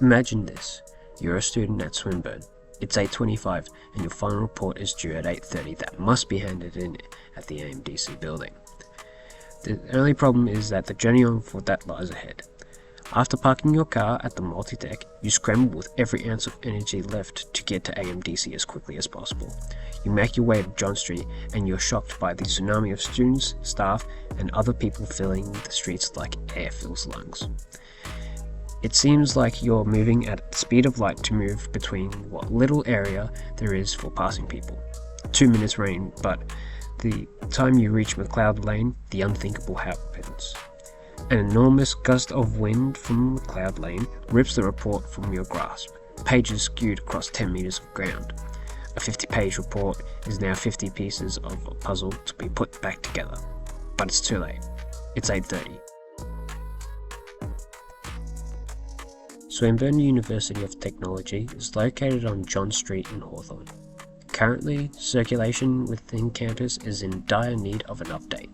Imagine this. You're a student at Swinburne. It's 8:25 and your final report is due at 8:30 that must be handed in at the AMDC building. The only problem is that the journey on for that lies ahead. After parking your car at the multi-deck, you scramble with every ounce of energy left to get to AMDC as quickly as possible. You make your way to John Street and you're shocked by the tsunami of students, staff, and other people filling the streets like air fills lungs. It seems like you're moving at the speed of light to move between what little area there is for passing people. 2 minutes rain, but the time you reach McLeod Lane, the unthinkable happens. An enormous gust of wind from McLeod Lane rips the report from your grasp. Pages skewed across 10 meters of ground. A 50-page report is now 50 pieces of a puzzle to be put back together. But it's too late. It's 8:30. Swinburne University of Technology is located on John Street in Hawthorne. Currently, circulation within campus is in dire need of an update.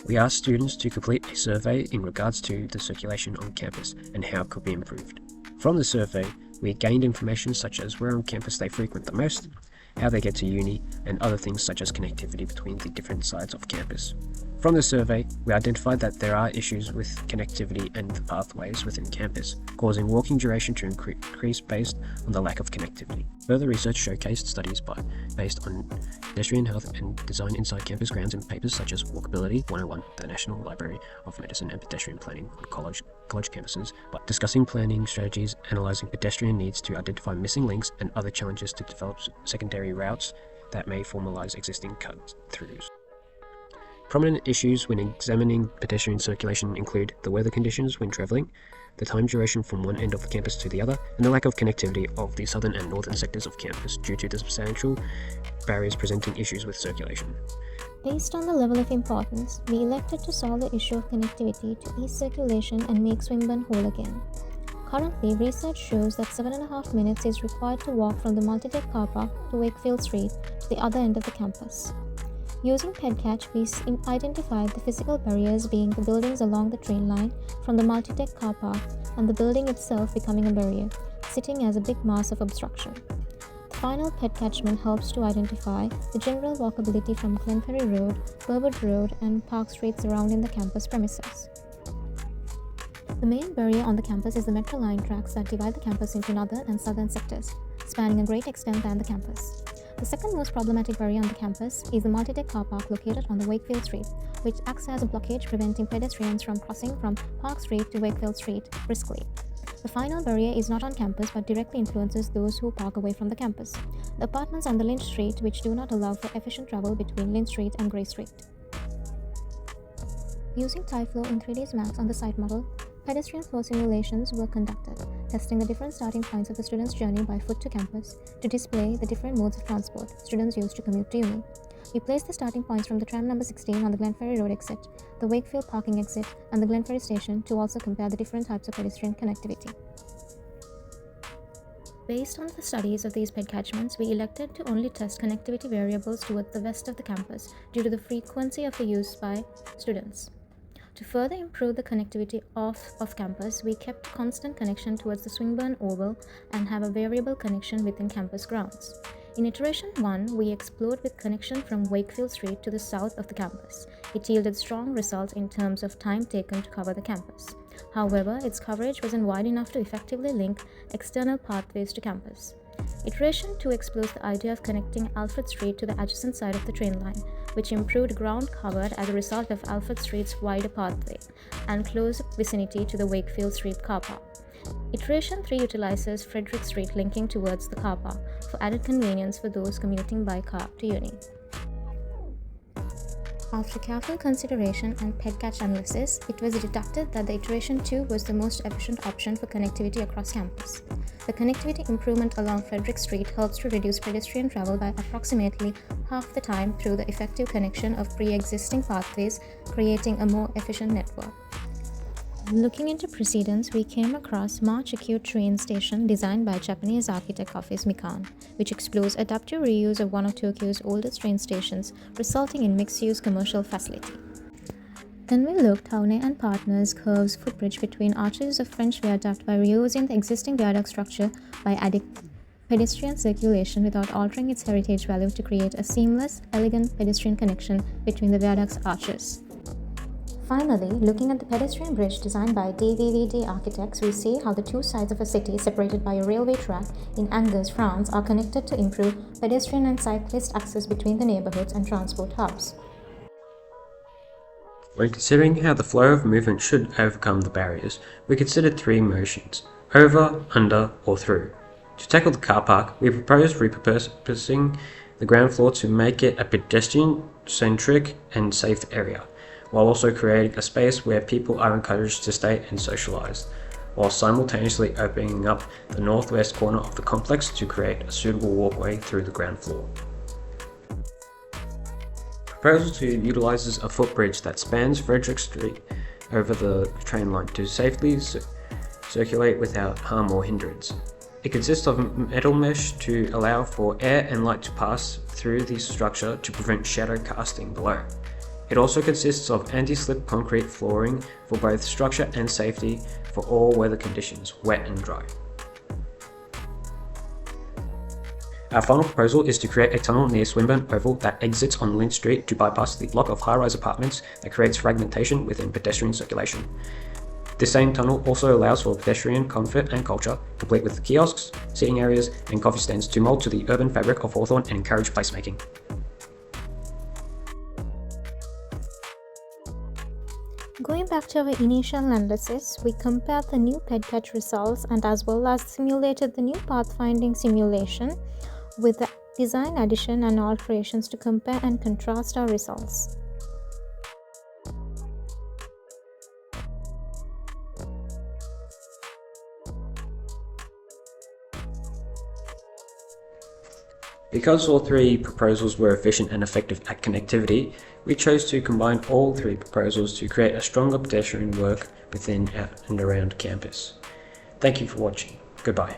We asked students to complete a survey in regards to the circulation on campus and how it could be improved. From the survey, we gained information such as where on campus they frequent the most, how they get to uni, and other things such as connectivity between the different sides of campus. From the survey, we identified that there are issues with connectivity and the pathways within campus, causing walking duration to increase based on the lack of connectivity. Further research showcased studies based on pedestrian health and design inside campus grounds in papers such as Walkability 101, the National Library of Medicine, and Pedestrian Planning on college campuses, by discussing planning strategies, analysing pedestrian needs to identify missing links and other challenges to develop secondary routes that may formalise existing cut-throughs. Prominent issues when examining pedestrian circulation include the weather conditions when travelling, the time duration from one end of the campus to the other, and the lack of connectivity of the southern and northern sectors of campus due to the substantial barriers presenting issues with circulation. Based on the level of importance, we elected to solve the issue of connectivity to ease circulation and make Swinburne whole again. Currently, research shows that 7.5 minutes is required to walk from the multi-deck car park to Wakefield Street to the other end of the campus. Using PedCatch, we identified the physical barriers being the buildings along the train line from the multi-deck car park and the building itself becoming a barrier, sitting as a big mass of obstruction. The final PedCatchment helps to identify the general walkability from Glenferrie Road, Burwood Road and Park Street surrounding the campus premises. The main barrier on the campus is the metro line tracks that divide the campus into northern and southern sectors, spanning a great extent than the campus. The second most problematic barrier on the campus is the multi-deck car park located on the Wakefield Street, which acts as a blockage preventing pedestrians from crossing from Park Street to Wakefield Street briskly. The final barrier is not on campus but directly influences those who park away from the campus. The apartments on the Lynch Street, which do not allow for efficient travel between Lynch Street and Grey Street. Using Tyflow in 3ds Max on the site model, pedestrian flow simulations were conducted, testing the different starting points of the students' journey by foot to campus to display the different modes of transport students use to commute to uni. We placed the starting points from the tram number 16 on the Glenferrie Road exit, the Wakefield parking exit, and the Glenferrie station to also compare the different types of pedestrian connectivity. Based on the studies of these PedCatchments, we elected to only test connectivity variables towards the west of the campus due to the frequency of the use by students. To further improve the connectivity off campus, we kept constant connection towards the Swinburne Oval and have a variable connection within campus grounds. In iteration 1, we explored with connection from Wakefield Street to the south of the campus. It yielded strong results in terms of time taken to cover the campus. However, its coverage wasn't wide enough to effectively link external pathways to campus. Iteration 2 explores the idea of connecting Alfred Street to the adjacent side of the train line, which improved ground covered as a result of Alfred Street's wider pathway and close vicinity to the Wakefield Street car park. Iteration 3 utilizes Frederick Street linking towards the car park for added convenience for those commuting by car to uni. After careful consideration and PedCatch analysis, it was deducted that the iteration 2 was the most efficient option for connectivity across campus. The connectivity improvement along Frederick Street helps to reduce pedestrian travel by approximately half the time through the effective connection of pre-existing pathways, creating a more efficient network. Looking into precedents, we came across March Acute train station designed by Japanese architect Hafiz Mikan, which explores adaptive reuse of one of Tokyo's oldest train stations, resulting in mixed-use commercial facility. Then we looked how Ney and Partners curves footbridge between arches of French viaduct by reusing the existing viaduct structure by adding pedestrian circulation without altering its heritage value to create a seamless, elegant pedestrian connection between the viaduct's arches. Finally, looking at the pedestrian bridge designed by DVVD architects, we see how the two sides of a city separated by a railway track in Angers, France are connected to improve pedestrian and cyclist access between the neighborhoods and transport hubs. When considering how the flow of movement should overcome the barriers, we considered three motions: over, under, or through. To tackle the car park, we proposed repurposing the ground floor to make it a pedestrian-centric and safe area, while also creating a space where people are encouraged to stay and socialise, while simultaneously opening up the northwest corner of the complex to create a suitable walkway through the ground floor. Proposal 2 utilises a footbridge that spans Frederick Street over the train line to safely circulate without harm or hindrance. It consists of metal mesh to allow for air and light to pass through the structure to prevent shadow casting below. It also consists of anti-slip concrete flooring for both structure and safety for all weather conditions, wet and dry. Our final proposal is to create a tunnel near Swinburne Oval that exits on Lynch Street to bypass the block of high-rise apartments that creates fragmentation within pedestrian circulation. This same tunnel also allows for pedestrian comfort and culture, complete with kiosks, seating areas, and coffee stands to mould to the urban fabric of Hawthorne and encourage placemaking. Going back to our initial analysis, we compared the new PEDCAT results and as well as simulated the new pathfinding simulation with the design addition and alterations to compare and contrast our results. Because all three proposals were efficient and effective at connectivity, we chose to combine all three proposals to create a stronger pedestrian work within and around campus. Thank you for watching. Goodbye.